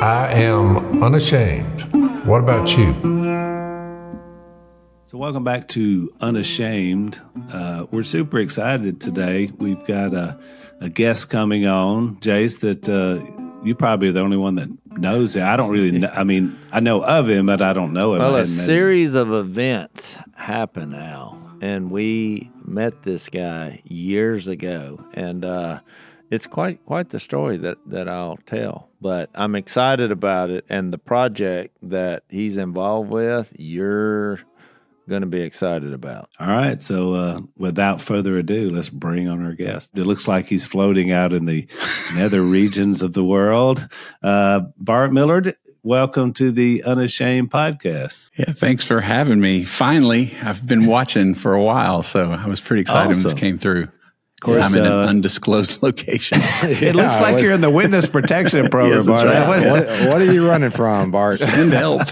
I am unashamed. What about you? So welcome back to Unashamed. We're super excited today. We've got a guest coming on, Jase, that you probably are the only one that knows it. I don't really know. I mean, I know of him, but I don't know him. Well, a series of events happened now, and we met this guy years ago, and it's quite the story that I'll tell. But I'm excited about it, and the project that he's involved with, you're going to be excited about. All right. So without further ado, let's bring on our guest. It looks like he's floating out in the nether regions of the world. Bart Millard, welcome to the Unashamed podcast. Yeah, thanks for having me. Finally, I've been watching for a while, so I was pretty excited when this came through. Of course, I'm in an undisclosed location. It looks like you're in the witness protection program, Yes, Bart. right. What are you running from, Bart? Send help.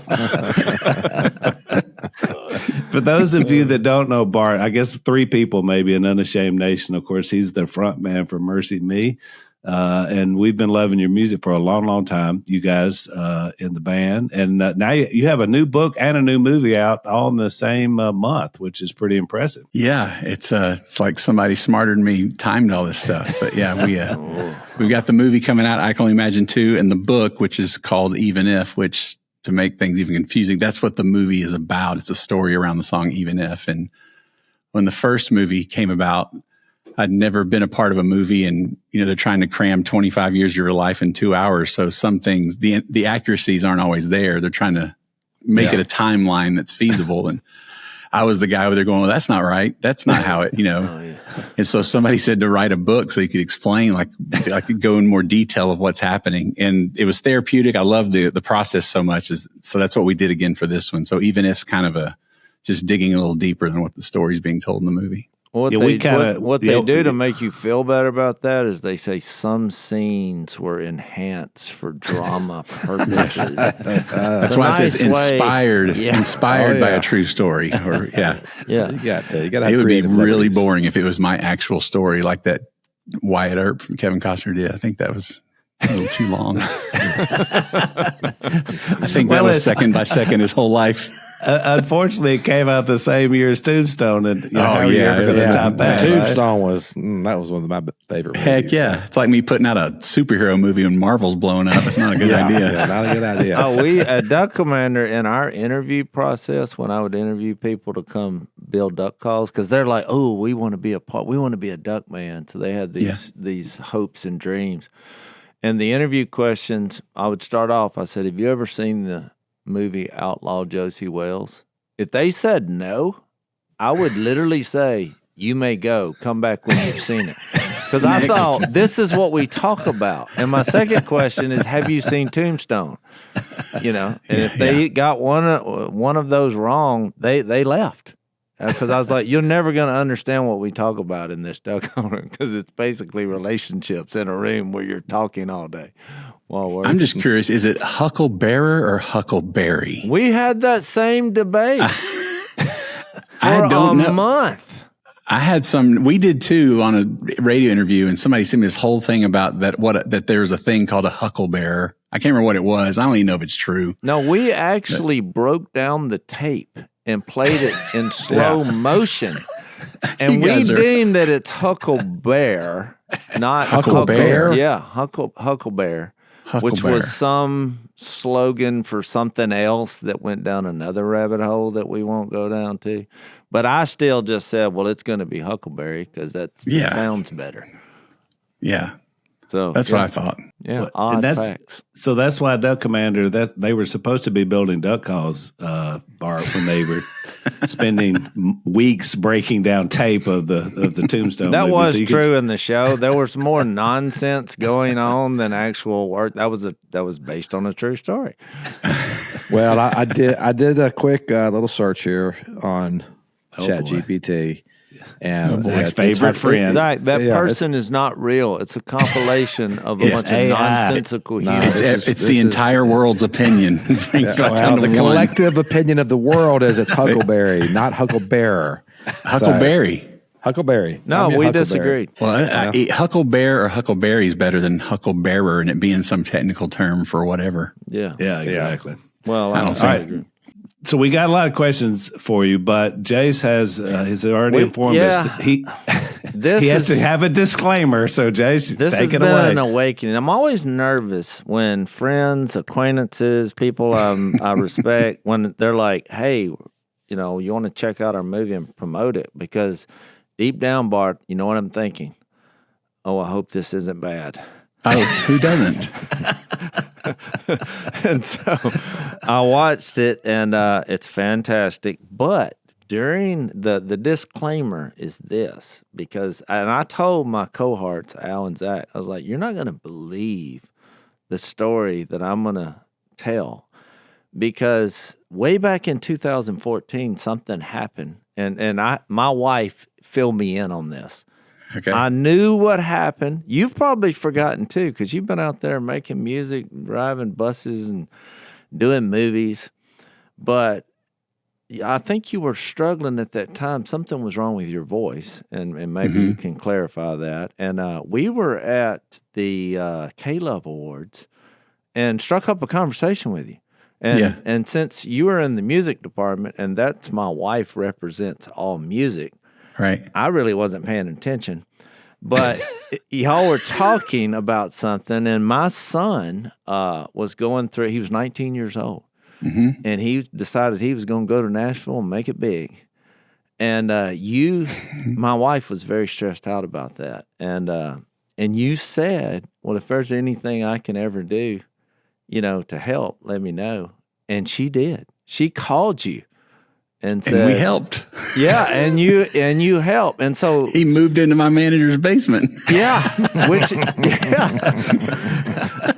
For those of you that don't know Bart, I guess three people maybe in Unashamed Nation. Of course, he's the frontman for MercyMe. And we've been loving your music for a long, long time, you guys in the band. And now you have a new book and a new movie out all in the same month, which is pretty impressive. Yeah, it's like somebody smarter than me timed all this stuff. But yeah, we've got the movie coming out, I Can Only Imagine 2, and the book, which is called Even If, which, to make things even confusing, that's what the movie is about. It's a story around the song Even If. And when the first movie came about, I'd never been a part of a movie, and they're trying to cram 25 years of your life in 2 hours. So some things, the accuracies aren't always there. They're trying to make it a timeline that's feasible. And I was the guy over there going, "Well, that's not right. That's not how it." Oh, yeah. And so somebody said to write a book so you could explain, like I could go in more detail of what's happening. And it was therapeutic. I loved the process so much. So that's what we did again for this one. So even if it's kind of just digging a little deeper than what the story's being told in the movie. What they do to make you feel better about that is they say some scenes were enhanced for drama purposes. That's why it says inspired by a true story. Or You gotta it would be really boring if it was my actual story, like that Wyatt Earp from Kevin Costner did. I think that was a little too long. I think that was second by second his whole life. Unfortunately, it came out the same year as Tombstone. And how are you ever going to top that? Tombstone was one of my favorite movies. Heck yeah. So. It's like me putting out a superhero movie when Marvel's blowing up. It's not a good idea. Yeah, not a good idea. We at Duck Commander, in our interview process, when I would interview people to come build duck calls, because they're like, "Oh, we want to be a duck man." So they had these hopes and dreams. And the interview questions, I would start off, I said, "Have you ever seen the movie Outlaw Josie Wales?" If they said no, I would literally say, "You may go. Come back when you've seen it." Because I thought, this is what we talk about. And my second question is, have you seen Tombstone? And if they got one of those wrong, they left. Because I was like, you're never going to understand what we talk about in this duck owner, because it's basically relationships in a room where you're talking all day. I'm just curious, is it Hucklebearer or Huckleberry? We had that same debate I don't know. A month. I had we did too on a radio interview, and somebody sent me this whole thing about that there's a thing called a Hucklebearer. I can't remember what it was. I don't even know if it's true. No, we actually broke down the tape and played it in slow motion. And we deemed that it's Hucklebear, not Hucklebear. Yeah, Hucklebear, which was some slogan for something else that went down another rabbit hole that we won't go down to. But I still just said, well, it's going to be Huckleberry because that sounds better. Yeah. So that's what I thought. Yeah, facts. So that's why Duck Commander, they were supposed to be building duck calls, Bart, when they were spending weeks breaking down tape of the Tombstone. That movie. was true in the show. There was more nonsense going on than actual work. That was based on a true story. Well, I did a quick little search here on ChatGPT. And my favorite friend. That person is not real. It's a compilation of a bunch of nonsensical humans. It's the entire world's opinion. The collective opinion of the world is it's Huckleberry, not Hucklebearer. Huckleberry. Huckleberry. No, we disagreed. Well, Hucklebear or Huckleberry is better than Hucklebearer, and it being some technical term for whatever. Yeah. Yeah, exactly. Well, I don't think. agree. So we got a lot of questions for you, but Jase has already informed us that he has to have a disclaimer. So Jase, this take has it been away. an awakening. I'm always nervous when friends, acquaintances, people I respect, when they're like, "Hey, you want to check out our movie and promote it," because deep down, Bart, you know what I'm thinking? Oh, I hope this isn't bad. Oh, who doesn't? And so I watched it, and it's fantastic. But during the disclaimer is this, because I told my cohorts, Al and Zach, I was like, you're not going to believe the story that I'm going to tell, because way back in 2014, something happened, and my wife filled me in on this. Okay. I knew what happened. You've probably forgotten too, because you've been out there making music, driving buses, and doing movies. But I think you were struggling at that time. Something was wrong with your voice, and maybe you can clarify that. And we were at the K-Love Awards and struck up a conversation with you. And since you were in the music department, and that's my wife represents all music, Right. I really wasn't paying attention, but y'all were talking about something, and my son was going through, he was 19 years old, and he decided he was going to go to Nashville and make it big. And my wife was very stressed out about that. And you said, well, if there's anything I can ever do, to help, let me know. And she did. She called you. And said, we helped. Yeah, and you helped. And so he moved into my manager's basement. Yeah.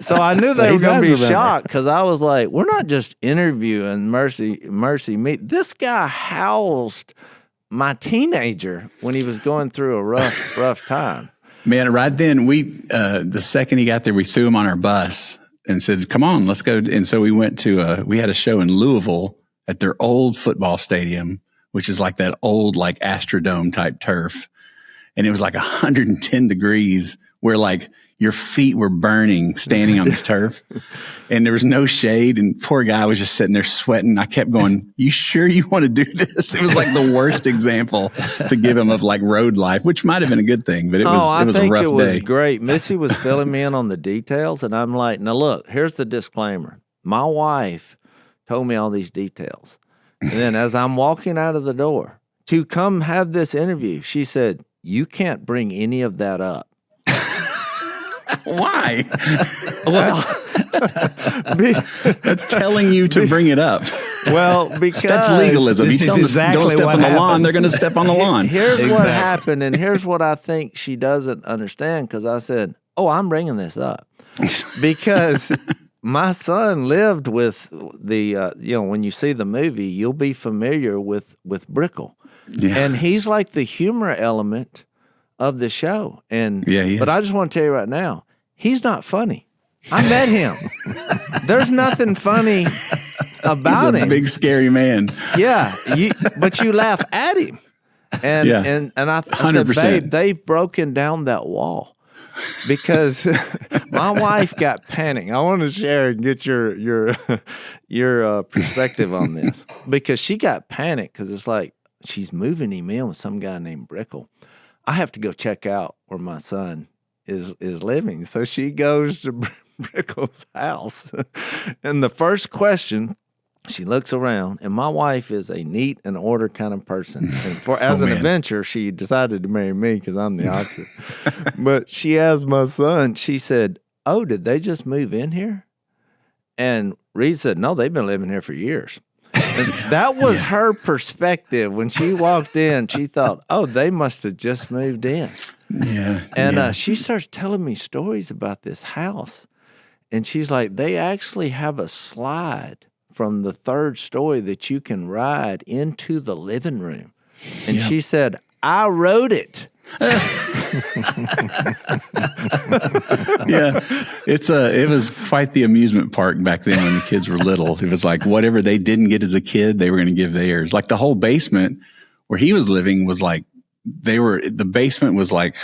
So I knew they were going to be shocked, because I was like, we're not just interviewing MercyMe. This guy housed my teenager when he was going through a rough time. Man, right then the second he got there, we threw him on our bus and said, "Come on, let's go." And so we went to we had a show in Louisville at their old football stadium, which is like that old, like Astrodome type turf. And it was like 110 degrees where like your feet were burning standing on this turf, and there was no shade. And poor guy was just sitting there sweating. I kept going, "You sure you want to do this?" It was like the worst example to give him of like road life, which might've been a good thing, but it was a rough day. I think it was great. Missy was filling me in on the details, and I'm like, now look, here's the disclaimer. My wife told me all these details. And then as I'm walking out of the door to come have this interview, she said, you can't bring any of that up. Why? Well, that's telling you to bring it up. Well, because that's legalism. You tell them don't step on the lawn, they're going to step on the lawn. Here's what happened, and here's what I think she doesn't understand, because I said, oh, I'm bringing this up. Because my son lived with the, when you see the movie, you'll be familiar with Brickle. Yeah. And he's like the humor element of the show. And but I just want to tell you right now, he's not funny. I met him. There's nothing funny about him. He's a big, scary man. Yeah, but you laugh at him. And I said, babe, they've broken down that wall. Because my wife got panicked. I want to share and get your perspective on this. Because she got panicked, because it's like she's moving him in with some guy named Brickle. I have to go check out where my son is living. So she goes to Brickle's house. And the first question, she looks around, and my wife is a neat and order kind of person. And as an adventure, she decided to marry me because I'm the opposite. But she has my son. She said, oh, did they just move in here? And Reed said, no, they've been living here for years. And that was her perspective. When she walked in, she thought, oh, they must have just moved in. Yeah. And she starts telling me stories about this house. And she's like, they actually have a slide from the third story that you can ride into the living room. And she said, I wrote it. It was quite the amusement park back then when the kids were little. It was like whatever they didn't get as a kid, they were going to give theirs. Like the whole basement where he was living was like the basement was like,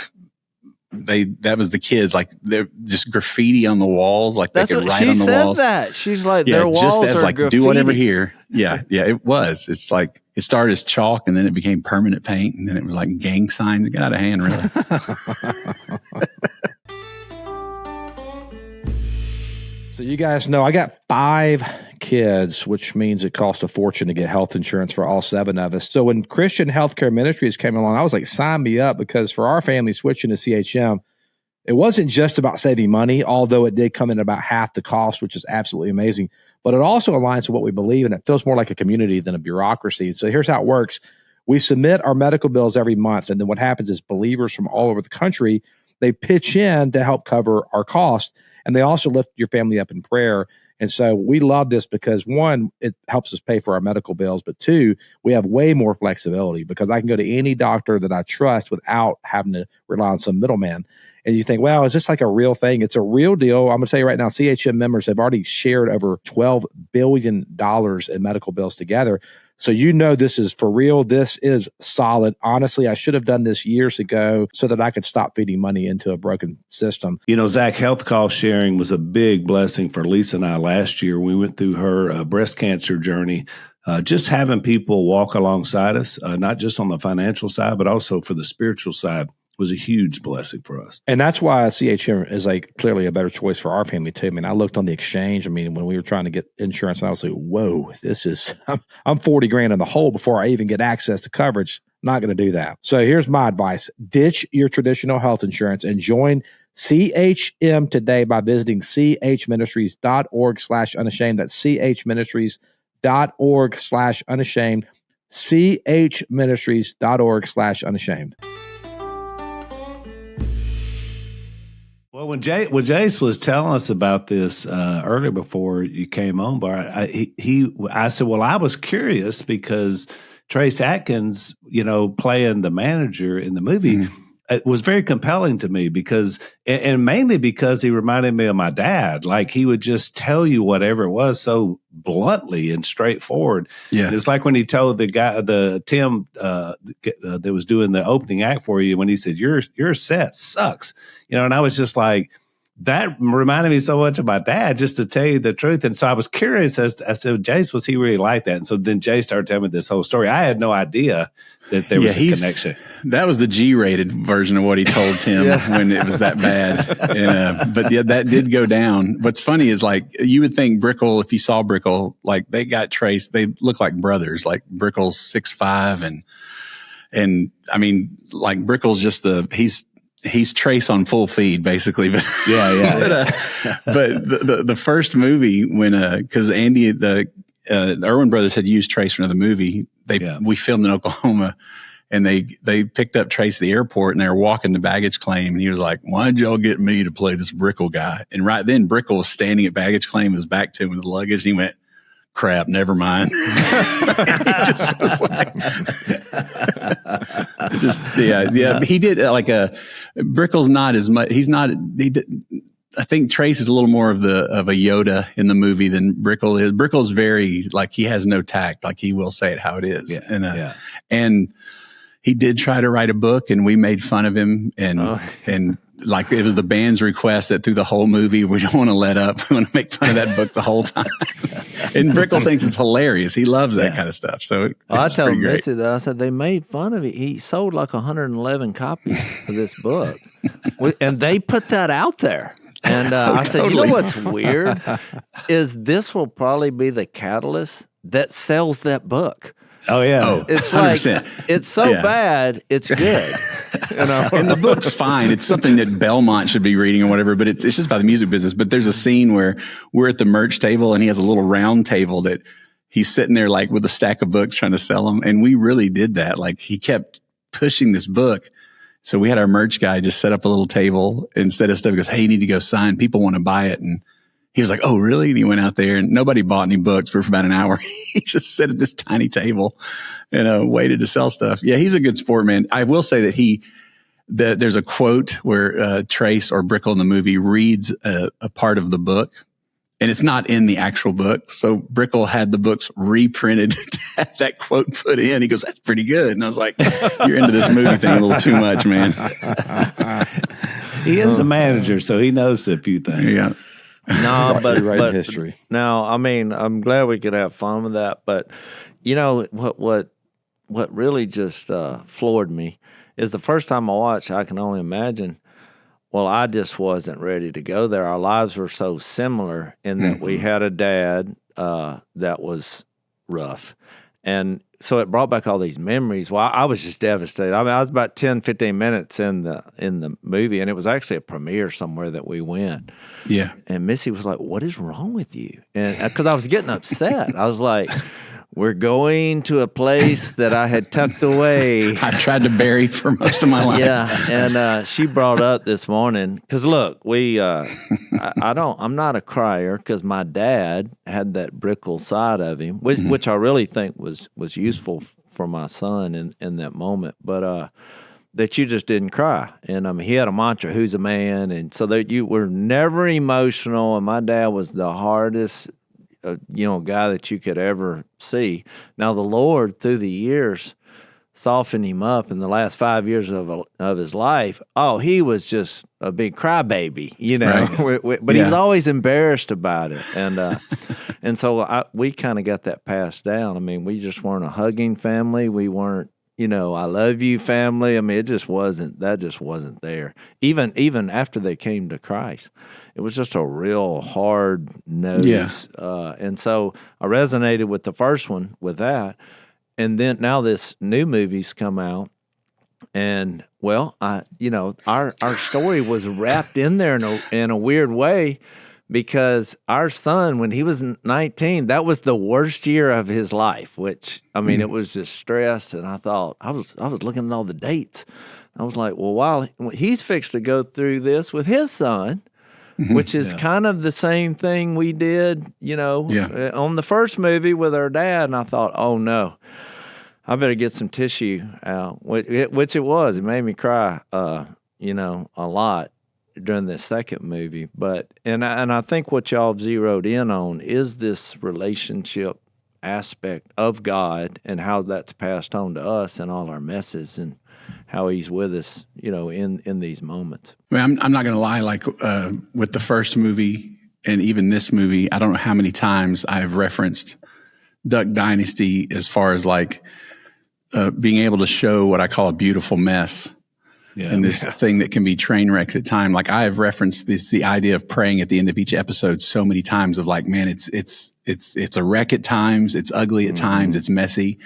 that was the kids, like they're just graffiti on the walls, like they could write on the walls. That she's like, their walls just as are like graffiti. do whatever here. Yeah, it was. It's like it started as chalk and then it became permanent paint and then it was like gang signs. It got out of hand, really. So you guys know I got 5 kids, which means it costs a fortune to get health insurance for all 7 of us. So when Christian Healthcare Ministries came along, I was like, sign me up, because for our family switching to CHM, it wasn't just about saving money, although it did come in about half the cost, which is absolutely amazing. But it also aligns with what we believe, and it feels more like a community than a bureaucracy. So here's how it works. We submit our medical bills every month, and then what happens is believers from all over the country, they pitch in to help cover our costs. And they also lift your family up in prayer. And so we love this because, 1, it helps us pay for our medical bills. But 2, we have way more flexibility because I can go to any doctor that I trust without having to rely on some middleman. And you think, well, is this like a real thing? It's a real deal. I'm going to tell you right now, CHM members have already shared over $12 billion in medical bills together. So this is for real. This is solid. Honestly, I should have done this years ago so that I could stop feeding money into a broken system. Zach, health cost sharing was a big blessing for Lisa and I last year. We went through her breast cancer journey. Just having people walk alongside us, not just on the financial side, but also for the spiritual side, was a huge blessing for us. And that's why CHM is like clearly a better choice for our family too. I mean, I looked on the exchange. I mean, when we were trying to get insurance, and I was like, whoa, this is, I'm 40 grand in the hole before I even get access to coverage. Not going to do that. So here's my advice. Ditch your traditional health insurance and join CHM today by visiting chministries.org/unashamed. That's chministries.org/unashamed. chministries.org/unashamed. Well, when Jase was telling us about this earlier before you came on, Bart, I said, well, I was curious because Trace Atkins, playing the manager in the movie, it was very compelling to me because, and mainly because he reminded me of my dad. Like he would just tell you whatever it was so bluntly and straightforward. Yeah, and it's like when he told the guy, Tim that was doing the opening act for you, when he said your set sucks, and I was just like, that reminded me so much of my dad, just to tell you the truth. And so I was curious I said, Jase, was he really like that? And so then Jase started telling me this whole story. I had no idea that there was a connection. That was the G-rated version of what he told Tim when it was that bad. But that did go down. What's funny is, like, you would think Brickle, if you saw Brickle, like they got Trace, they look like brothers. Like Brickle's 6'5", and I mean, like Brickle's just he's Trace on full feed, basically. But but the first movie, when because Andy, the Irwin brothers had used Trace for another movie, we filmed in Oklahoma, and they picked up Trace at the airport, and they were walking the baggage claim, and he was like, "Why'd y'all get me to play this Brickle guy?" And right then, Brickle was standing at baggage claim, his back to him with the luggage, and he went, "Crap, never mind." He just was like, he did like Brickle's not as much. I think Trace is a little more of a Yoda in the movie than Brickle is. Brickle's very, like, he has no tact. Like, he will say it how it is. Yeah. And he did try to write a book, and we made fun of him, and like, it was the band's request that through the whole movie, we don't want to let up. We want to make fun of that book the whole time. And Brickle thinks it's hilarious. He loves that kind of stuff. So I told Missy that. I said, they made fun of it. He sold like 111 copies of this book. And they put that out there. And I said, you know what's weird is this will probably be the catalyst that sells that book. Oh, yeah. It's 100%. like, it's so bad, it's good. And the book's fine. It's something that Belmont should be reading or whatever, but it's just about the music business. But there's a scene where we're at the merch table, and he has a little round table that he's sitting there like with a stack of books trying to sell them. And we really did that. Like, he kept pushing this book. So we had our merch guy just set up a little table instead of stuff. He goes, "Hey, you need to go sign. People want to buy it." And he was like, "Oh, really?" And he went out there, and nobody bought any books for about an hour. He just sat at this tiny table and waited to sell stuff. Yeah, he's a good sport, man. I will say that there's a quote where Trace or Brickle in the movie reads a part of the book, and it's not in the actual book. So Brickell had the books reprinted to have that quote put in. He goes, "That's pretty good." And I was like, "You're into this movie thing a little too much, man." He is a manager, so he knows a few things. Yeah. No, but history. No, I mean, I'm glad we could have fun with that. But you know what really just floored me is the first time I watched I Can Only Imagine. Well, I just wasn't ready to go there. Our lives were so similar in that we had a dad that was rough. And so it brought back all these memories. Well, I was just devastated. I mean, I was about 10, 15 minutes in the movie, and it was actually a premiere somewhere that we went. Yeah. And Missy was like, "What is wrong with you?" And because I was getting upset. I was like, "We're going to a place that I had tucked away." I've tried to bury for most of my life. Yeah, and she brought up this morning because look, I'm not a crier because my dad had that Brickell side of him, which I really think was useful for my son in that moment. But that you just didn't cry, and I mean he had a mantra, "Who's a man?" And so that you were never emotional, and my dad was the hardest. Guy that you could ever see. Now, the Lord, through the years, softened him up in the last 5 years of his life. Oh, he was just a big crybaby, Right. But he was always embarrassed about it. And so we kind of got that passed down. I mean, we just weren't a hugging family. We weren't, I love you family. I mean, that just wasn't there. Even after they came to Christ. It was just a real hard nose. Yeah. And so I resonated with the first one with that. And then now this new movie's come out. And, well, our story was wrapped in there in a weird way because our son, when he was 19, that was the worst year of his life, which, I mean, it was just stress. And I thought, I was looking at all the dates. I was like, well, while he's fixed to go through this with his son, which is kind of the same thing we did, on the first movie with our dad. And I thought, oh, no, I better get some tissue out, which it was. It made me cry, a lot during this second movie. And I think what y'all zeroed in on is this relationship aspect of God and how that's passed on to us and all our messes and how he's with us, in these moments. I mean, I'm not going to lie, like with the first movie and even this movie, I don't know how many times I've referenced Duck Dynasty as far as like being able to show what I call a beautiful mess. Yeah, and this thing that can be train wrecks at time. Like I have referenced the idea of praying at the end of each episode so many times of like, man, it's a wreck at times. It's ugly at times. It's messy,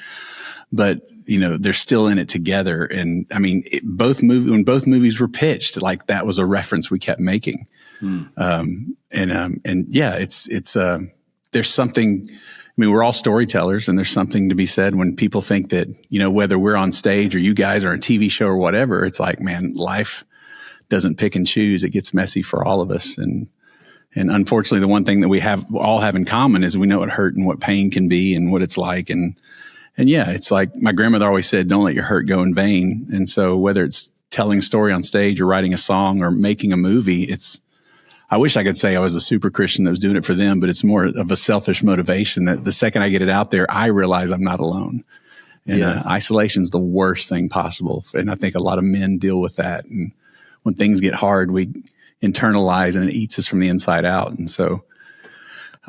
but they're still in it together. And I mean, when both movies were pitched, like that was a reference we kept making. There's something, I mean, we're all storytellers and there's something to be said when people think that, whether we're on stage or you guys are on a TV show or whatever, it's like, man, life doesn't pick and choose. It gets messy for all of us. And unfortunately, the one thing that we all have in common is we know what hurt and what pain can be and what it's like. And yeah, it's like my grandmother always said, don't let your hurt go in vain. And so whether it's telling a story on stage or writing a song or making a movie, I wish I could say I was a super Christian that was doing it for them, but it's more of a selfish motivation that the second I get it out there, I realize I'm not alone. And isolation is the worst thing possible. And I think a lot of men deal with that. And when things get hard, we internalize and it eats us from the inside out. And so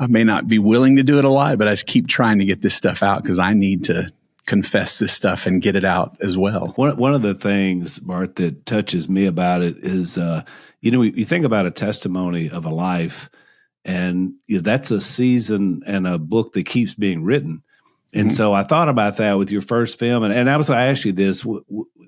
I may not be willing to do it a lot, but I just keep trying to get this stuff out because I need to confess this stuff and get it out as well. One of the things, Bart, that touches me about it is, you think about a testimony of a life, and that's a season and a book that keeps being written. And so I thought about that with your first film, and I was going to ask you this: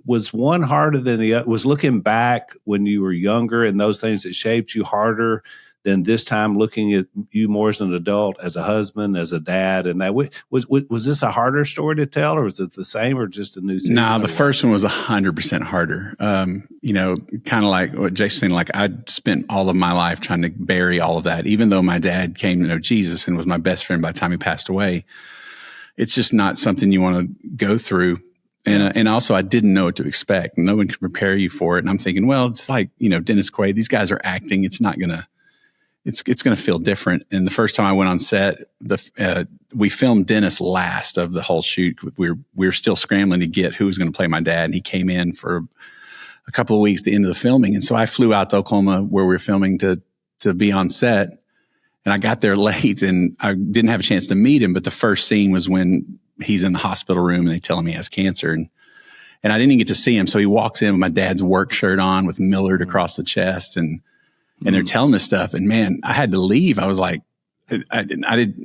was one harder than the other? Was looking back when you were younger and those things that shaped you harder than this time looking at you more as an adult, as a husband, as a dad? And that was this a harder story to tell, or was it the same, or just a new season? No, the first one was 100% harder. Kind of like what Jase was saying, like I spent all of my life trying to bury all of that, even though my dad came to know Jesus and was my best friend by the time he passed away. It's just not something you want to go through. And also I didn't know what to expect. No one could prepare you for it. And I'm thinking, well, it's like, Dennis Quaid, these guys are acting. It's not going to it's going to feel different. And the first time I went on set, we filmed Dennis last of the whole shoot. We were still scrambling to get who was going to play my dad. And he came in for a couple of weeks at the end of the filming. And so I flew out to Oklahoma where we were filming to be on set. And I got there late and I didn't have a chance to meet him. But the first scene was when he's in the hospital room and they tell him he has cancer. And I didn't even get to see him. So he walks in with my dad's work shirt on with Millard across the chest. And they're telling this stuff. And man, I had to leave. I was like, I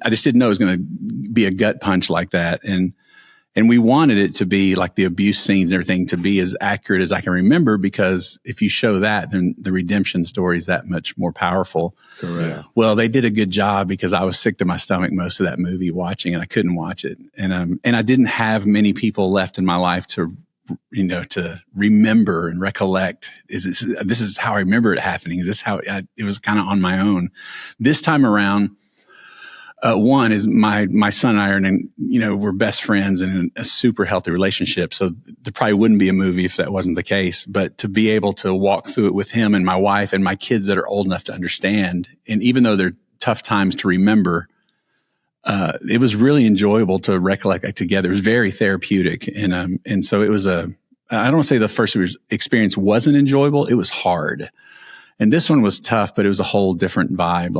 just didn't know it was going to be a gut punch like that. And we wanted it to be like the abuse scenes and everything to be as accurate as I can remember, because if you show that, then the redemption story is that much more powerful. Correct. Well, they did a good job because I was sick to my stomach most of that movie watching, and I couldn't watch it. And I didn't have many people left in my life to remember and recollect. This is how I remember it happening. Is this how it was kind of on my own this time around? One is my son and I are we're best friends and in a super healthy relationship. So there probably wouldn't be a movie if that wasn't the case, but to be able to walk through it with him and my wife and my kids that are old enough to understand. And even though they're tough times to remember, it was really enjoyable to recollect it together. It was very therapeutic. And so it was I don't want to say the first experience wasn't enjoyable. It was hard. And this one was tough, but it was a whole different vibe.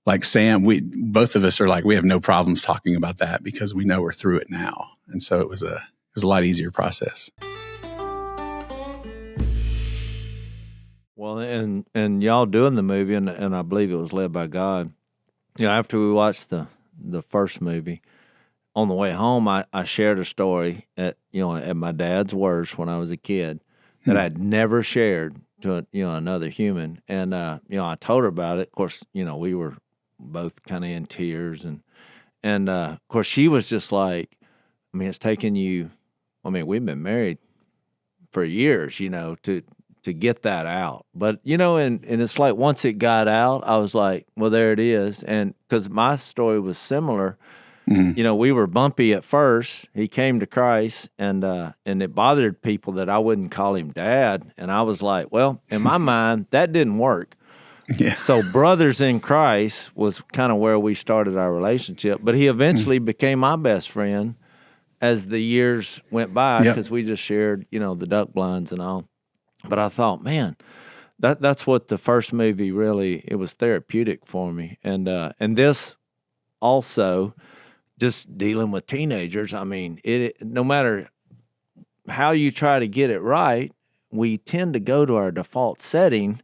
Like Sam, both of us are like, we have no problems talking about that because we know we're through it now. And so it was a lot easier process. Well, and y'all doing the movie, and I believe it was led by God. After we watched the first movie, on the way home, I shared a story at my dad's worst when I was a kid that I'd never shared to another human. And I told her about it. Of course, we were both kind of in tears, and of course she was just like, it's taken you. We've been married for years, to get that out. But and it's like once it got out, I was like, well, there it is. And because my story was similar. Mm-hmm. We were bumpy at first. He came to Christ, and it bothered people that I wouldn't call him dad. And I was like, well, in my mind, that didn't work. Yeah. So brothers in Christ was kind of where we started our relationship. But he eventually became my best friend as the years went by, because we just shared, the duck blinds and all. But I thought, man, that's what the first movie really, it was therapeutic for me. And this also, just dealing with teenagers, no matter how you try to get it right, we tend to go to our default setting,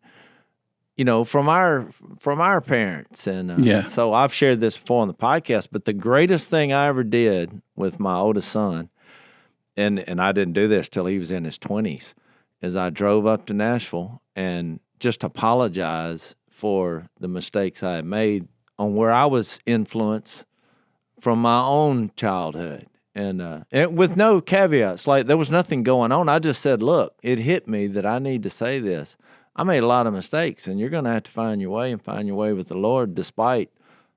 from our parents. And so I've shared this before on the podcast, but the greatest thing I ever did with my oldest son, and I didn't do this till he was in his 20s, is I drove up to Nashville and just apologize for the mistakes I had made on where I was influenced from my own childhood. And with no caveats, like there was nothing going on. I just said, look, it hit me that I need to say this. I made a lot of mistakes, and you're going to have to find your way with the Lord despite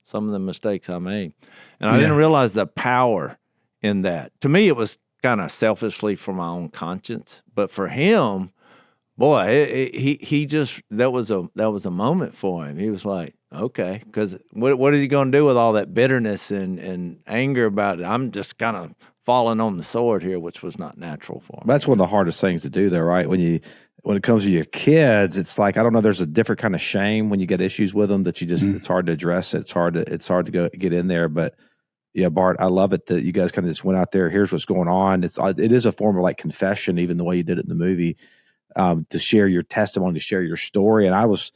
some of the mistakes I made. And I didn't realize the power in that. To me, it was kind of selfishly for my own conscience, but for him, boy, he just, that was a moment for him. He was like, okay, because what is he going to do with all that bitterness and anger about it? I'm just kind of falling on the sword here, which was not natural for him. That's one of the hardest things to do, though, right? When it comes to your kids, it's like, I don't know, there's a different kind of shame when you get issues with them that you just, it's hard to address it. It's hard to go get in there. But yeah, Bart, I love it that you guys kind of just went out there. Here's what's going on. It is a form of like confession, even the way you did it in the movie, to share your testimony, to share your story. And I was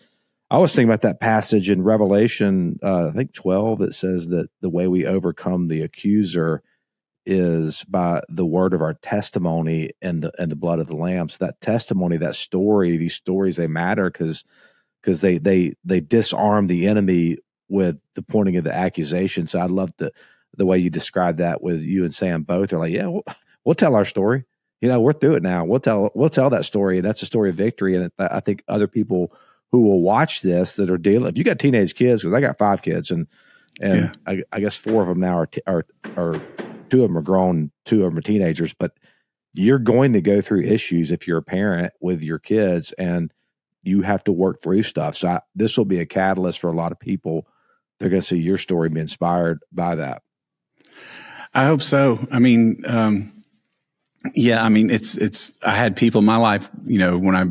thinking about that passage in Revelation, I think 12, that says that the way we overcome the accuser is by the word of our testimony and the blood of the Lamb. So that testimony, that story, these stories, they matter because they disarm the enemy with the pointing of the accusation. So I love the way you described that with you and Sam both. They're like, yeah, we'll tell our story. We're through it now. We'll tell that story, and that's a story of victory. And I think other people who will watch this that are dealing, if you got teenage kids, because I got 5 kids, and I guess 4 of them now are 2 of them are grown, 2 of them are teenagers, but you're going to go through issues if you're a parent with your kids, and you have to work through stuff. So this will be a catalyst for a lot of people. They're going to see your story, be inspired by that. I hope so. I mean, I had people in my life, when I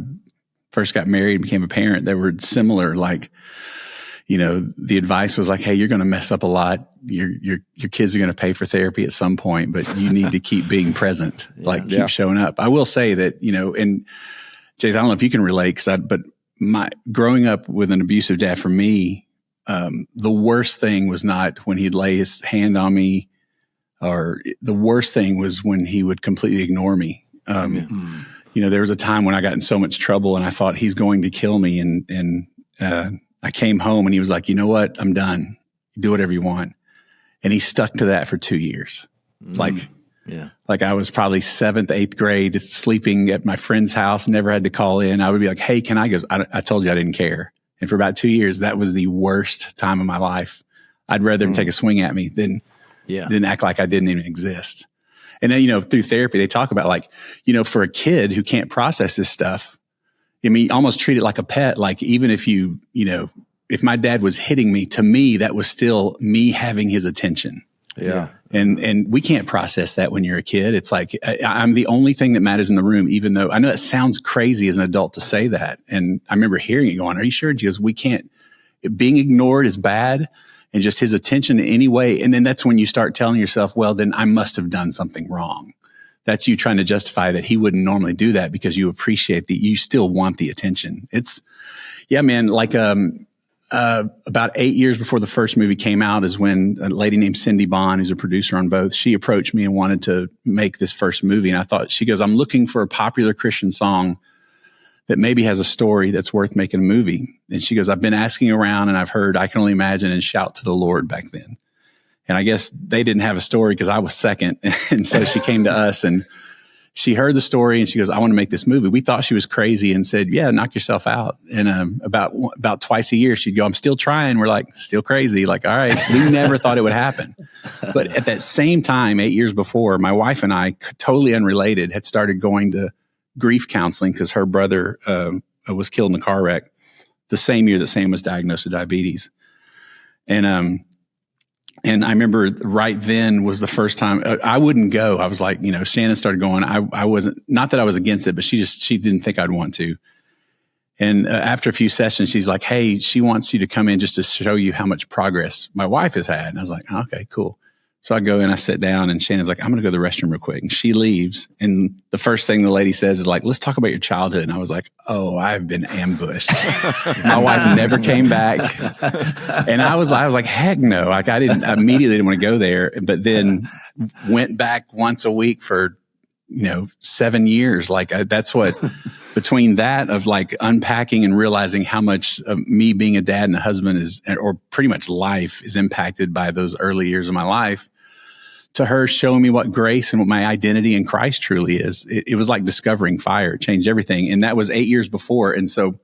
first got married and became a parent, that were similar. Like, the advice was like, hey, you're going to mess up a lot. Your kids are going to pay for therapy at some point, but you need to keep being present, keep showing up. I will say that, and Jase, I don't know if you can relate, but my growing up with an abusive dad, for me, the worst thing was not when he'd lay his hand on me, or the worst thing was when he would completely ignore me. There was a time when I got in so much trouble and I thought he's going to kill me. And I came home and he was like, you know what? I'm done. Do whatever you want. And he stuck to that for 2 years. Like I was probably 7th, 8th grade, sleeping at my friend's house, never had to call in. I would be like, hey, can I go? I told you I didn't care. And for about 2 years, that was the worst time of my life. I'd rather him take a swing at me than act like I didn't even exist. And then, through therapy, they talk about for a kid who can't process this stuff, almost treat it like a pet. Like even if if my dad was hitting me, to me, that was still me having his attention. Yeah. And we can't process that when you're a kid. It's like, I'm the only thing that matters in the room, even though I know it sounds crazy as an adult to say that. And I remember hearing it going, are you sure? Because we can't, being ignored is bad. And just his attention in any way. And then that's when you start telling yourself, well, then I must have done something wrong. That's you trying to justify that he wouldn't normally do that because you appreciate that you still want the attention. It's, man, about 8 years before the first movie came out is when a lady named Cindy Bond, who's a producer on both, she approached me and wanted to make this first movie. And I thought, she goes, I'm looking for a popular Christian song that maybe has a story that's worth making a movie. And she goes, I've been asking around and I've heard I Can Only Imagine and Shout to the Lord back then. And I guess they didn't have a story because I was second. And so she came to us and she heard the story and she goes, I want to make this movie. We thought she was crazy and said, yeah, knock yourself out. And about twice a year, she'd go, I'm still trying. We're like, still crazy. Like, all right, we never thought it would happen. But at that same time, 8 years before, my wife and I, totally unrelated, had started going to grief counseling because her brother was killed in a car wreck the same year that Sam was diagnosed with diabetes. And I remember right then was the first time I wouldn't go. I was like, Shannon started going. I wasn't, not that I was against it, but she didn't think I'd want to. And after a few sessions, she's like, hey, she wants you to come in just to show you how much progress my wife has had. And I was like, okay, cool. So I go in, I sit down, and Shannon's like, I'm going to go to the restroom real quick. And she leaves. And the first thing the lady says is like, let's talk about your childhood. And I was like, oh, I've been ambushed. My wife never came back. And I was like, heck no. Like I immediately didn't want to go there, but then went back once a week for, 7 years. Like that's what, between that of like unpacking and realizing how much of me being a dad and a husband is, or pretty much life is impacted by those early years of my life, to her showing me what grace and what my identity in Christ truly is. It was like discovering fire. It changed everything. And that was 8 years before. And so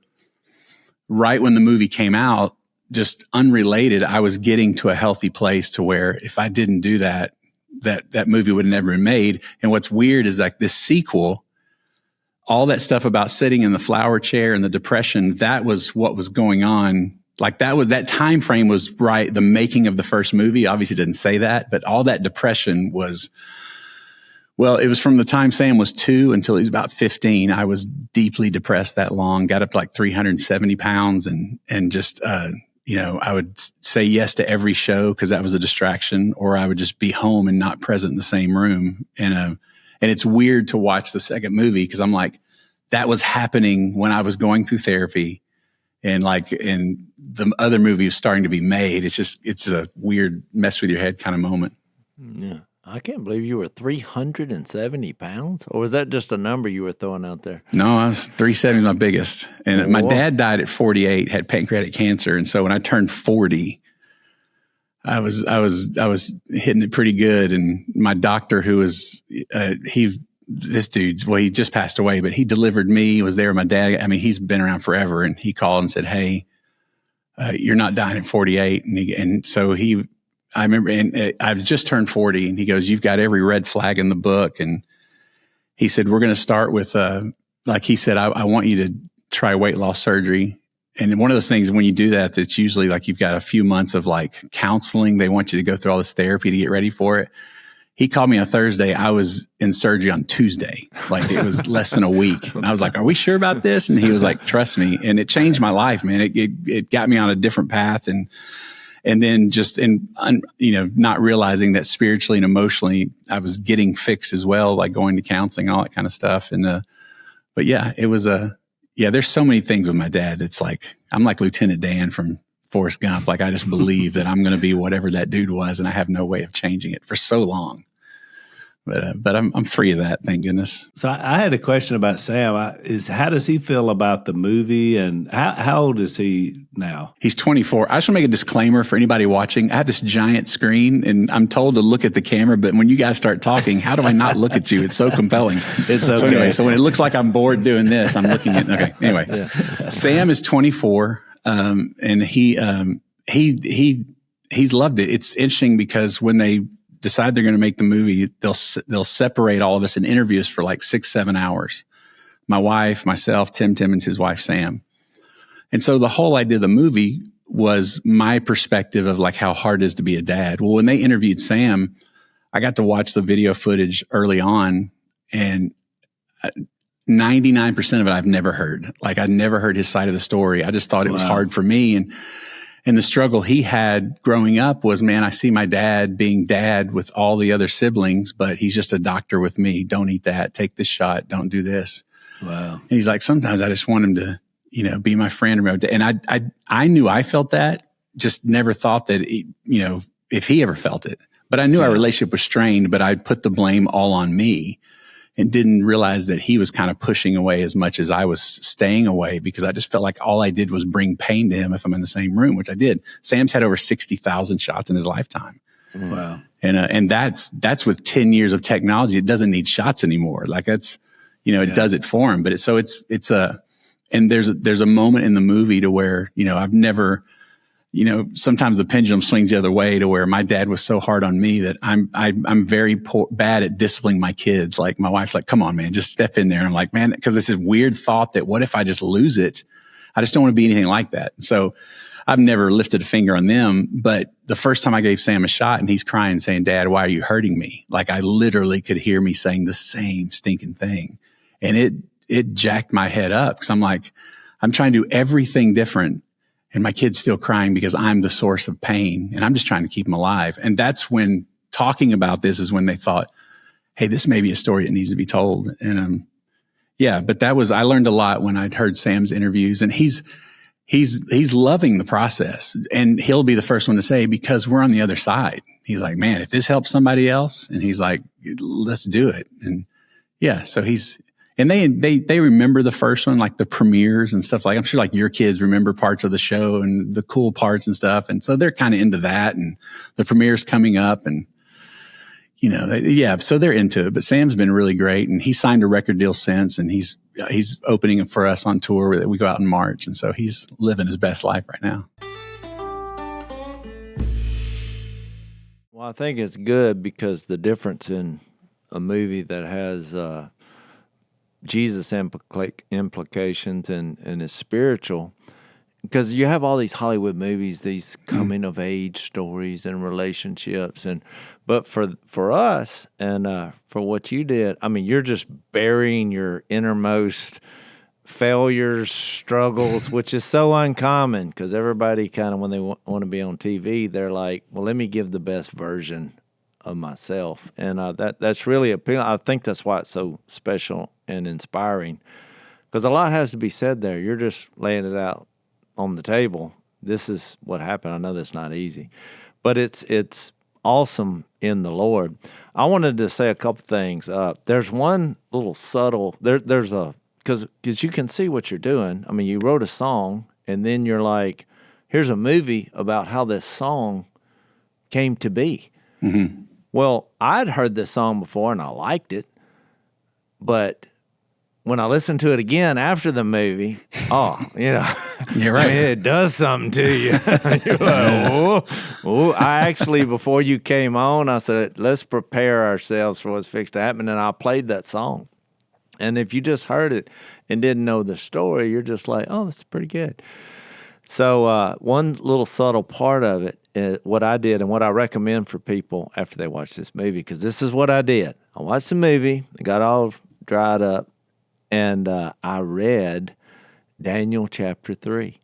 right when the movie came out, just unrelated, I was getting to a healthy place to where if I didn't do that, that movie would have never been made. And what's weird is like this sequel, all that stuff about sitting in the flower chair and the depression, that was what was going on. Like that time frame was right. The making of the first movie obviously didn't say that, but all that depression was, well, it was from the time Sam was 2 until he was about 15. I was deeply depressed that long, got up to like 370 pounds and just, I would say yes to every show because that was a distraction, or I would just be home and not present in the same room. And it's weird to watch the second movie because I'm like, that was happening when I was going through therapy. And the other movie was starting to be made. It's a weird mess with your head kind of moment. Yeah. I can't believe you were 370 pounds. Or was that just a number you were throwing out there? No, I was 370, my biggest. And my dad died at 48, had pancreatic cancer. And so when I turned 40, I was hitting it pretty good. And my doctor, who was, this dude, well, he just passed away, but he delivered me, he was there with my dad. I mean, he's been around forever. And he called and said, hey, you're not dying at 48. And so I remember, and I've just turned 40, and he goes, you've got every red flag in the book. And he said, we're going to start with, like he said, I want you try weight loss surgery. And one of those things, when you do that, it's usually like you've got a few months of like counseling. They want you to go through all this therapy to get ready for it. He called me on Thursday. I was in surgery on Tuesday. Like it was less than a week. And I was like, are we sure about this? And he was like, trust me. And it changed my life, man. It got me on a different path. And then just not realizing that spiritually and emotionally, I was getting fixed as well, like going to counseling, all that kind of stuff. And, but yeah, it was there's so many things with my dad. It's like, I'm like Lieutenant Dan from Forrest Gump. Like I just believe that I'm going to be whatever that dude was, and I have no way of changing it for so long. But I'm free of that, thank goodness. So I had a question about Sam. How does he feel about the movie, and how old is he now? He's 24. I just want to make a disclaimer for anybody watching. I have this giant screen, and I'm told to look at the camera, but when you guys start talking, how do I not look at you? It's so compelling. It's okay. So anyway, so when it looks like I'm bored doing this, I'm looking at, okay. Anyway, Sam is 24, and he's loved it. It's interesting because when they decide they're going to make the movie, they'll separate all of us in interviews for like 6-7 hours. My wife, myself, Tim Timmons, his wife, Sam. And so the whole idea of the movie was my perspective of like how hard it is to be a dad. Well, when they interviewed Sam, I got to watch the video footage early on, and 99% of it I've never heard. Like I'd never heard his side of the story. I just thought it was hard for me. And the struggle he had growing up was, man, I see my dad being dad with all the other siblings, but he's just a doctor with me. Don't eat that. Take this shot. Don't do this. Wow. And he's like, sometimes I just want him to, be my friend. And I knew I felt that, just never thought that, if he ever felt it. But I knew our relationship was strained, but I put the blame all on me and didn't realize that he was kind of pushing away as much as I was staying away, because I just felt like all I did was bring pain to him if I'm in the same room, which I did. Sam's had over 60,000 shots in his lifetime. Wow. And that's with 10 years of technology. It doesn't need shots anymore. Like that's, it does it for him. But and there's a moment in the movie to where, I've never, sometimes the pendulum swings the other way to where my dad was so hard on me that I'm very bad at disciplining my kids. Like my wife's like, come on, man, just step in there. And I'm like, man, because this is weird thought that what if I just lose it? I just don't want to be anything like that. So I've never lifted a finger on them. But the first time I gave Sam a shot and he's crying saying, Dad, why are you hurting me? Like I literally could hear me saying the same stinking thing. And it jacked my head up, because I'm like, I'm trying to do everything different, and my kid's still crying because I'm the source of pain, and I'm just trying to keep him alive. And that's when talking about this is when they thought, hey, this may be a story that needs to be told. And but I learned a lot when I'd heard Sam's interviews, and he's loving the process, and he'll be the first one to say, because we're on the other side. He's like, man, if this helps somebody else, and he's like, let's do it. And so and they remember the first one, like the premieres and stuff. Like I'm sure like your kids remember parts of the show and the cool parts and stuff. And so they're kind of into that, and the premieres coming up, and so they're into it. But Sam's been really great, and he signed a record deal since, and he's opening for us on tour. We go out in March, and so he's living his best life right now. Well, I think it's good, because the difference in a movie that has Jesus implications and is spiritual, because you have all these Hollywood movies, these coming of age stories and relationships, but for us and for what you did, I mean, you're just burying your innermost failures, struggles, which is so uncommon, because everybody kind of, when they want to be on TV, they're like, well, let me give the best version of myself. And that's really appealing. I think that's why it's so special and inspiring, because a lot has to be said there. You're just laying it out on the table. This is what happened. I know that's not easy, but it's awesome in the Lord. I wanted to say a couple things. There's one little subtle, because you can see what you're doing. I mean, you wrote a song, and then you're like, here's a movie about how this song came to be. Mm-hmm. Well, I'd heard this song before, and I liked it, but when I listened to it again after the movie, you're right. I mean, it does something to you. You're like, oh. I actually, before you came on, I said, let's prepare ourselves for what's fixed to happen, and I played that song. And if you just heard it and didn't know the story, you're just like, oh, this is pretty good. So one little subtle part of it, what I did and what I recommend for people after they watch this movie, because this is what I did. I watched the movie, it got all dried up, and I read Daniel chapter 3.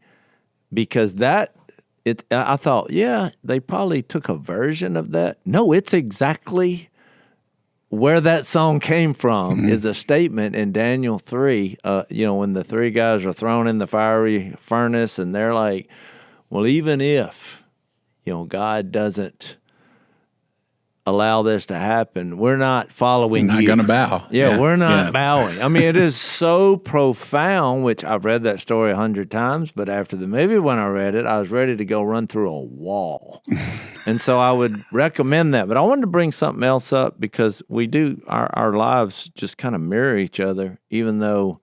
Because I thought, yeah, they probably took a version of that. No, it's exactly where that song came from is a statement in Daniel 3, when the three guys are thrown in the fiery furnace and they're like, well, even if, God doesn't allow this to happen, we're not following you. We're not going to bow. Yeah, we're not bowing. I mean, it is so profound, which I've read that story 100 times, but after the movie, when I read it, I was ready to go run through a wall. And so I would recommend that. But I wanted to bring something else up because we do, our lives just kind of mirror each other, even though,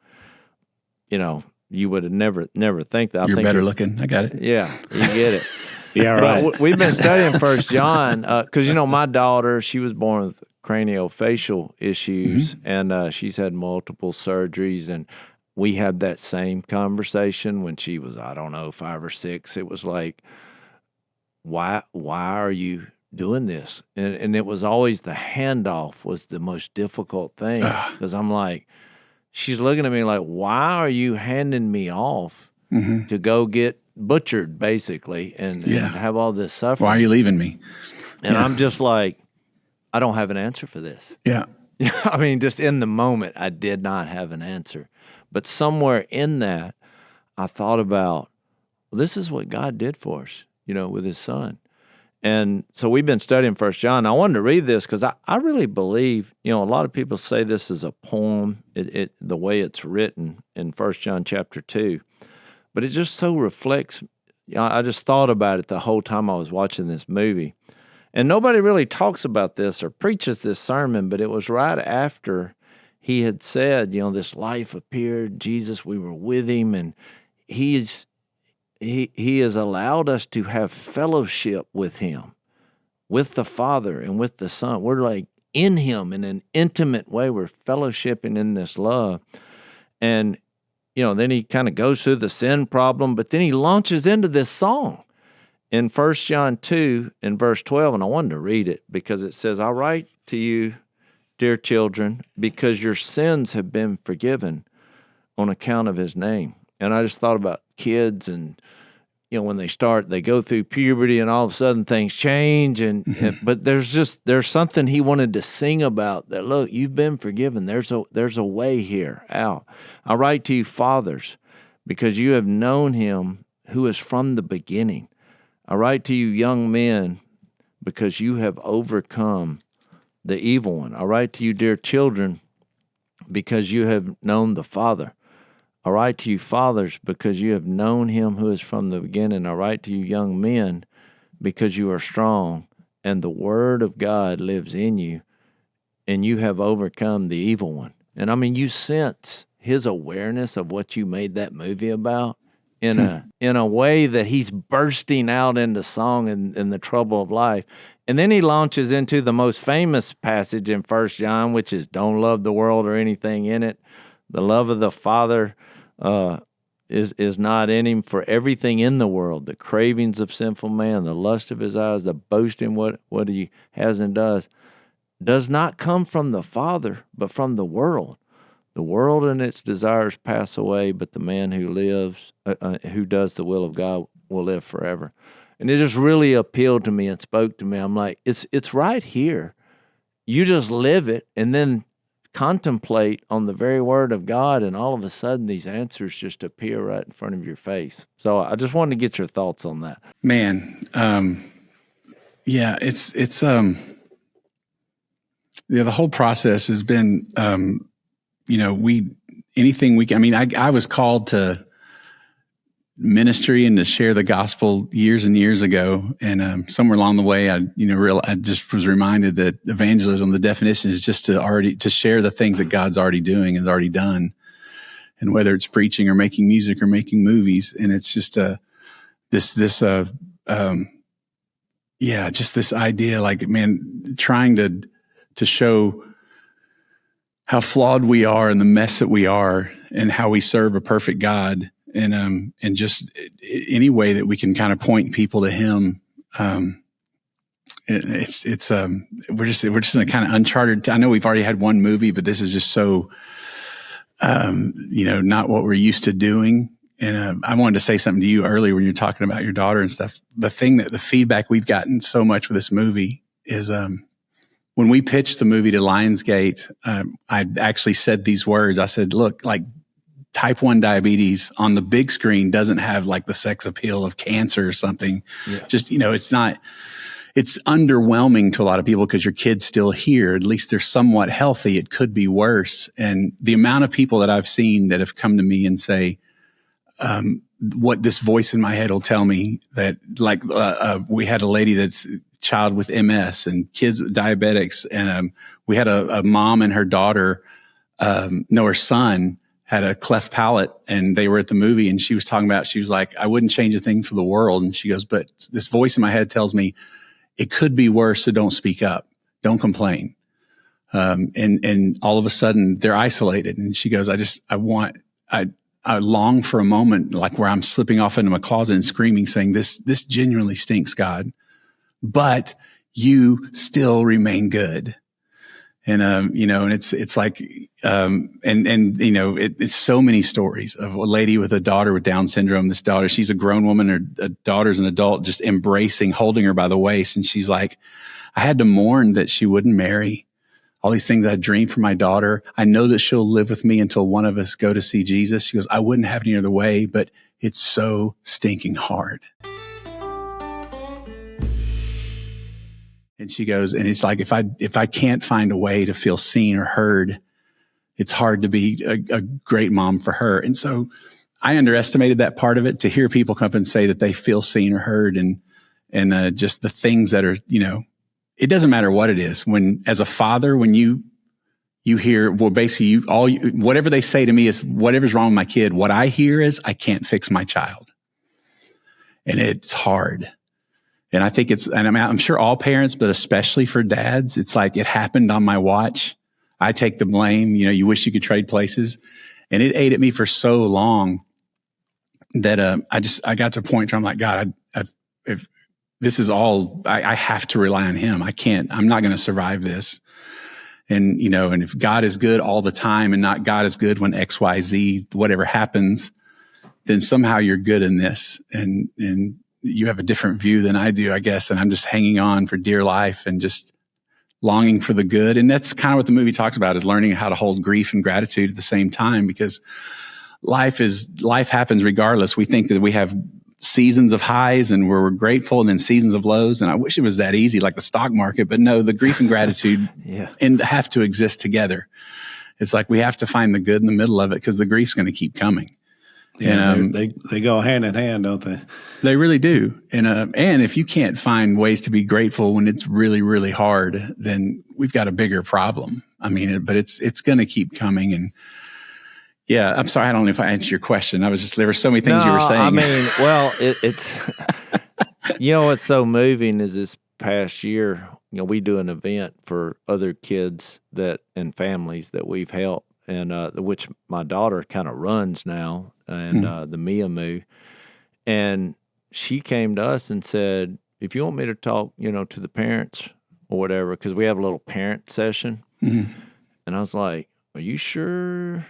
you would have never think that. You're better looking. I got it. Yeah, you get it. Yeah, right. But we've been studying 1 John because, my daughter, she was born with craniofacial issues, and she's had multiple surgeries, and we had that same conversation when she was, 5 or 6. It was like, why are you doing this? And it was always the handoff was the most difficult thing because I'm like, she's looking at me like, why are you handing me off to go get butchered, basically, and have all this suffering? Why are you leaving me? And I'm just like, I don't have an answer for this. Yeah. I mean, just in the moment, I did not have an answer. But somewhere in that, I thought about, well, this is what God did for us, with his son. And so we've been studying 1 John. I wanted to read this because I really believe, a lot of people say this is a poem, the way it's written in 1 John chapter 2. But it just so reflects, I just thought about it the whole time I was watching this movie. And nobody really talks about this or preaches this sermon, but it was right after he had said, this life appeared, Jesus, we were with him, and he has allowed us to have fellowship with him, with the Father and with the Son. We're like in him in an intimate way. We're fellowshipping in this love. And then he kind of goes through the sin problem, but then he launches into this song in 1 John 2 in verse 12, and I wanted to read it because it says, I write to you, dear children, because your sins have been forgiven on account of his name. And I just thought about kids and, when they go through puberty and all of a sudden things change. But there's something he wanted to sing about that, look, you've been forgiven. There's a way here out. I write to you, fathers, because you have known him who is from the beginning. I write to you, young men, because you have overcome the evil one. I write to you, dear children, because you have known the Father. I write to you, fathers, because you have known him who is from the beginning. I write to you, young men, because you are strong, and the word of God lives in you, and you have overcome the evil one. And I mean, you sense his awareness of what you made that movie about in a way that he's bursting out into song in the trouble of life. And then he launches into the most famous passage in 1 John, which is don't love the world or anything in it. The love of the Father is not in him, for everything in the world, the cravings of sinful man, the lust of his eyes, the boasting what he has and does not come from the Father, but from the world. The world and its desires pass away, but the man who lives, who does the will of God will live forever. And it just really appealed to me and spoke to me. I'm like, it's right here. You just live it and then contemplate on the very word of God, and all of a sudden these answers just appear right in front of your face. So I just wanted to get your thoughts on that. Man, it's the whole process has been, anything we can. I mean, I was called to ministry and to share the gospel years and years ago. And somewhere along the way, I just was reminded that evangelism, the definition is just to share the things that God's already doing, has already done. And whether it's preaching or making music or making movies. And it's just just this idea, like, man, trying to show flawed we are and the mess that we are and how we serve a perfect God. And just any way that we can kind of point people to him. We're just in a kind of uncharted. I know we've already had one movie, but this is just so, not what we're used to doing. And I wanted to say something to you earlier when you're talking about your daughter and stuff. The feedback we've gotten so much with this movie is, when we pitched the movie to Lionsgate, I actually said these words. I said, look, like type 1 diabetes on the big screen doesn't have like the sex appeal of cancer or something. Yeah. Just, it's underwhelming to a lot of people because your kid's still here. At least they're somewhat healthy. It could be worse. And the amount of people that I've seen that have come to me and say, what this voice in my head will tell me that we had a lady that's child with MS and kids with diabetics. And, we had a mom and her daughter, her son had a cleft palate and they were at the movie and she was talking about, she was like, I wouldn't change a thing for the world. And she goes, but this voice in my head tells me it could be worse. So don't speak up. Don't complain. And all of a sudden they're isolated. And she goes, I long for a moment, like where I'm slipping off into my closet and screaming, saying this genuinely stinks, God, but you still remain good. And, and it's like, it's so many stories of a lady with a daughter with Down syndrome. This daughter, she's a grown woman, her daughter's an adult, just embracing, holding her by the waist. And she's like, I had to mourn that she wouldn't marry. All these things I dreamed for my daughter. I know that she'll live with me until one of us go to see Jesus. She goes, I wouldn't have any other way, but it's so stinking hard. And she goes, and it's like, if I can't find a way to feel seen or heard, it's hard to be a great mom for her. And so I underestimated that part of it, to hear people come up and say that they feel seen or heard, and just the things that are, it doesn't matter what it is. When, as a father, when you hear, well, basically whatever they say to me is whatever's wrong with my kid. What I hear is I can't fix my child. And it's hard. And I think I'm sure all parents, but especially for dads, it's like, it happened on my watch. I take the blame. You wish you could trade places. And it ate at me for so long that, I got to a point where I'm like, God, if this is all, I have to rely on him. I'm not going to survive this. And, and if God is good all the time and not God is good when X, Y, Z, whatever happens, then somehow you're good in this. And you have a different view than I do, I guess. And I'm just hanging on for dear life and just longing for the good. And that's kind of what the movie talks about, is learning how to hold grief and gratitude at the same time, because life happens regardless. We think that we have seasons of highs and where we're grateful, and then seasons of lows. And I wish it was that easy, like the stock market, but no, the grief and gratitude and have to exist together. It's like we have to find the good in the middle of it, because the grief's going to keep coming. Yeah, and they go hand in hand, don't they? They really do. And if you can't find ways to be grateful when it's really, really hard, then we've got a bigger problem. I mean, but it's going to keep coming. And yeah, I'm sorry, I don't know if I answered your question. There were so many things you were saying. I mean, well, it's what's so moving is this past year, we do an event for other kids and families that we've helped, and which my daughter kind of runs now, and the Mia Moo. And she came to us and said, if you want me to talk, to the parents or whatever, because we have a little parent session. Mm-hmm. And I was like, are you sure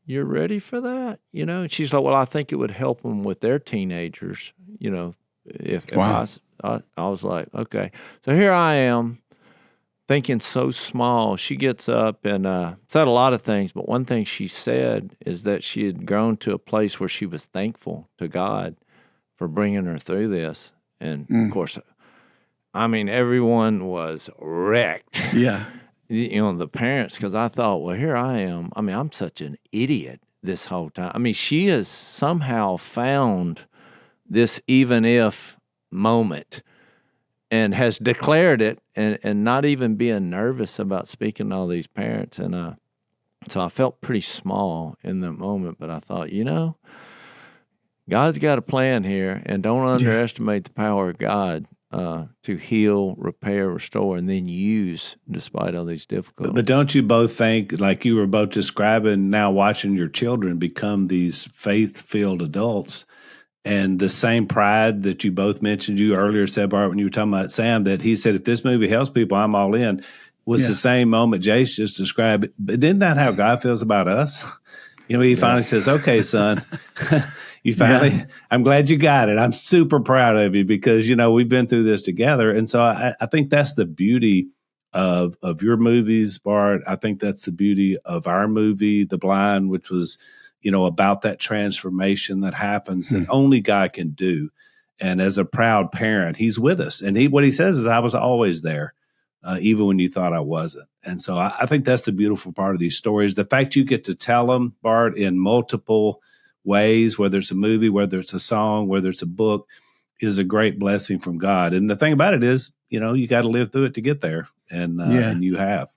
you're ready for that? And she's like, well, I think it would help them with their teenagers, if wow. I was like, okay. So here I am, thinking so small. She gets up and said a lot of things, but one thing she said is that she had grown to a place where she was thankful to God for bringing her through this. And of course, I mean, everyone was wrecked. Yeah. The parents, because I thought, well, here I am. I mean, I'm such an idiot this whole time. I mean, she has somehow found this even if moment and has declared it, and not even being nervous about speaking to all these parents. And so I felt pretty small in the moment, but I thought, God's got a plan here, and don't underestimate the power of God. to heal, repair, restore, and then use despite all these difficulties. But don't you both think, like you were both describing, now watching your children become these faith-filled adults, and the same pride that you both mentioned, you earlier said, Bart, when you were talking about Sam, that he said, if this movie helps people, I'm all in, was the same moment Jase just described. But isn't that how God feels about us? He finally says, okay, son, you finally, I'm glad you got it. I'm super proud of you because, we've been through this together. And so I think that's the beauty of your movies, Bart. I think that's the beauty of our movie, The Blind, which was, about that transformation that happens that only God can do. And as a proud parent, he's with us. And what he says is, I was always there, even when you thought I wasn't. And so I think that's the beautiful part of these stories. The fact you get to tell them, Bart, in multiple ways, whether it's a movie, whether it's a song, whether it's a book, is a great blessing from God. And the thing about it is, you got to live through it to get there. And you have.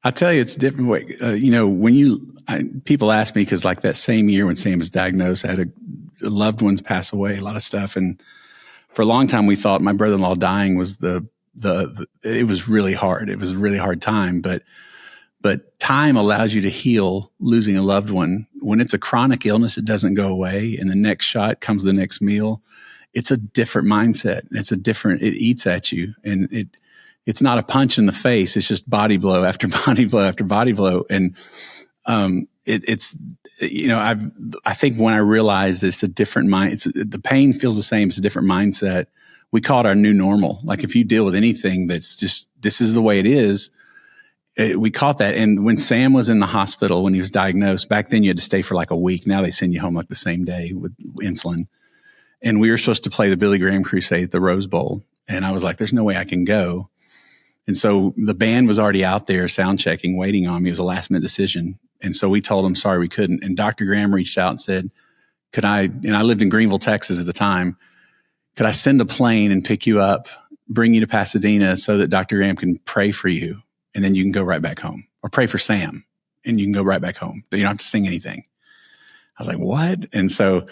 I tell you, it's a different way. When people ask me, because like that same year when Sam was diagnosed, I had a loved ones pass away, a lot of stuff. And for a long time, we thought my brother-in-law dying was it was really hard. It was a really hard time, but time allows you to heal losing a loved one. When it's a chronic illness, it doesn't go away. And the next shot comes the next meal. It's a different mindset. It eats at you, and it's not a punch in the face. It's just body blow after body blow after body blow. And, I think when I realized that it's a different mind, the pain feels the same. It's a different mindset. We call it our new normal. Like if you deal with anything that's just, this is the way it is, we caught that. And when Sam was in the hospital, when he was diagnosed, back then you had to stay for like a week. Now they send you home like the same day with insulin. And we were supposed to play the Billy Graham Crusade at the Rose Bowl. And I was like, there's no way I can go. And so the band was already out there sound checking, waiting on me. It was a last minute decision. And so we told them, sorry, we couldn't. And Dr. Graham reached out and said, and I lived in Greenville, Texas at the time, could I send a plane and pick you up, bring you to Pasadena so that Dr. Graham can pray for you? And then you can go right back home, or pray for Sam and you can go right back home. You don't have to sing anything. I was like, what? And so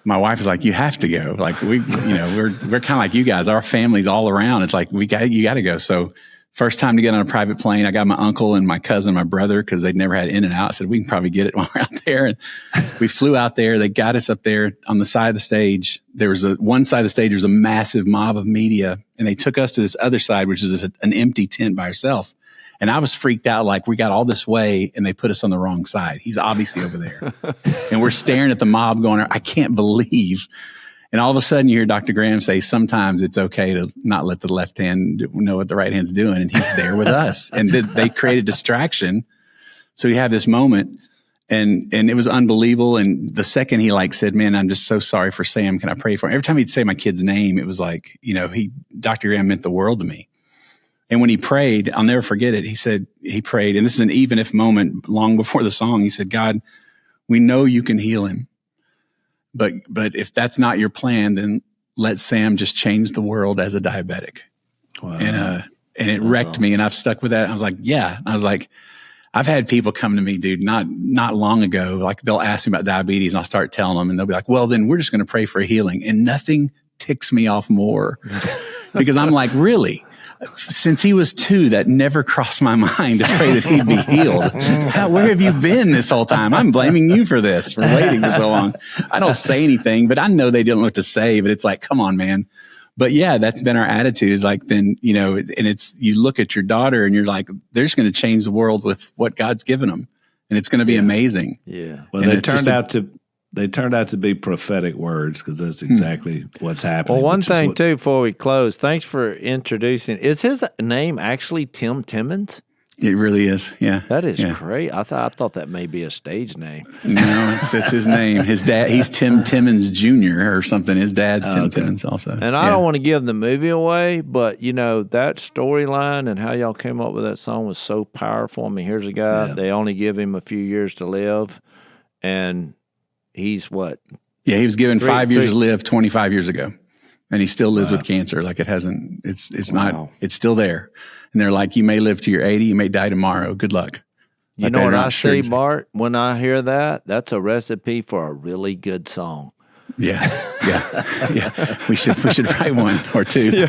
my wife was like, you have to go. Like we're kind of like you guys, our family's all around. It's like, you got to go. So first time to get on a private plane, I got my uncle and my cousin, my brother, cause they'd never had in and out. I said, we can probably get it while we're out there. And we flew out there. They got us up there on the side of the stage. There was one side of the stage, there was a massive mob of media, and they took us to this other side, which is an empty tent by herself. And I was freaked out, like we got all this way and they put us on the wrong side. He's obviously over there. And we're staring at the mob going, I can't believe. And all of a sudden you hear Dr. Graham say, sometimes it's okay to not let the left hand know what the right hand's doing. And he's there with us. And they created distraction. So you have this moment, and it was unbelievable. And the second he said, man, I'm just so sorry for Sam. Can I pray for him? Every time he'd say my kid's name, it was like, Dr. Graham meant the world to me. And when he prayed, I'll never forget it. He said, he prayed, and this is an even if moment long before the song. He said, God, we know you can heal him. But if that's not your plan, then let Sam just change the world as a diabetic. Wow. And it wrecked me, and I've stuck with that. I was like, yeah. I was like, I've had people come to me, dude, not long ago, like they'll ask me about diabetes and I'll start telling them, and they'll be like, well, then we're just going to pray for healing. And nothing ticks me off more because I'm like, really? Since he was 2, that never crossed my mind to pray that he'd be healed. Where have you been this whole time? I'm blaming you for this, for waiting for so long. I don't say anything, but I know they didn't know what to say, but it's like, come on, man. But yeah, that's been our attitude, is like, then, and it's, you look at your daughter and you're like, they're just going to change the world with what God's given them. And it's going to be amazing. Yeah. Well, they turned out to be prophetic words, because that's exactly what's happening. Well, one thing too, before we close, thanks for introducing. Is his name actually Tim Timmons? It really is. Yeah. That is great. I thought that may be a stage name. No, it's his name. His dad, he's Tim Timmons Jr. or something. His dad's Tim Timmons also. And I don't want to give the movie away, but that storyline and how y'all came up with that song was so powerful. I mean, here's a guy, they only give him a few years to live, and he's what? Yeah, he was given 5 years to live 25 years ago, and he still lives with cancer. Like it hasn't, it's not, it's still there. And they're like, you may live to your 80, you may die tomorrow. Good luck. You Like know what I see, Bart? When I hear that, that's a recipe for a really good song. Yeah. We should write one or two.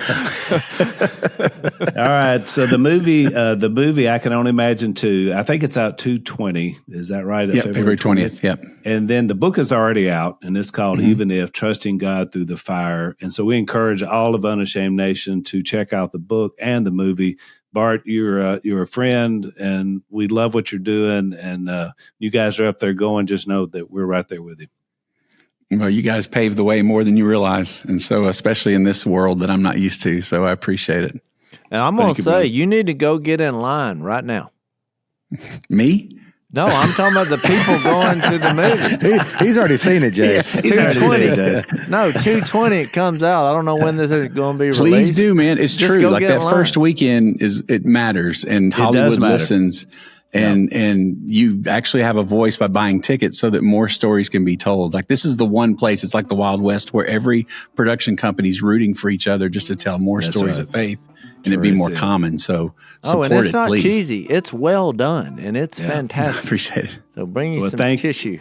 All right. So the movie, I Can Only Imagine 2, I think it's out 2/20. Is that right? Yep, February 20th. Yep. And then the book is already out, and it's called Even If, Trusting God Through the Fire. And so we encourage all of Unashamed Nation to check out the book and the movie. Bart, you're a friend, and we love what you're doing. And you guys are up there going. Just know that we're right there with you. Well, you guys paved the way more than you realize. And so, especially in this world that I'm not used to. So I appreciate it. And I'm going to say, you need to go get in line right now. Me? No, I'm talking about the people going to the movie. He's already seen it, Jase. Yeah, he's already seen it. 2/20. No, 2/20 it comes out. I don't know when this is going to be released. Please do, man. It's Just true. go Like get that in line. first weekend it matters, and Hollywood matter. listens. And you actually have a voice by buying tickets so that more stories can be told. Like, this is the one place, it's like the Wild West, where every production company's rooting for each other just to tell more stories of faith and it be more common. So support and it's it, not please. cheesy. It's well done, and it's I fantastic. appreciate it. So bring you some tissue.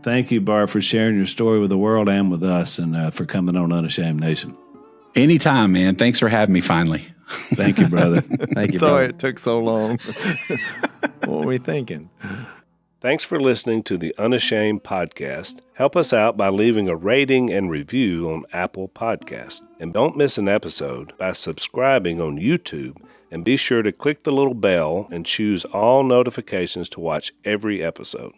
Thank you, Bart, for sharing your story with the world and with us, and for coming on Unashamed Nation. Anytime, man. Thanks for having me finally. Thank you, brother. Thank you, Sorry brother. it took so long. What were we thinking? Thanks for listening to the Unashamed podcast. Help us out by leaving a rating and review on Apple Podcasts. And don't miss an episode by subscribing on YouTube. And be sure to click the little bell and choose all notifications to watch every episode.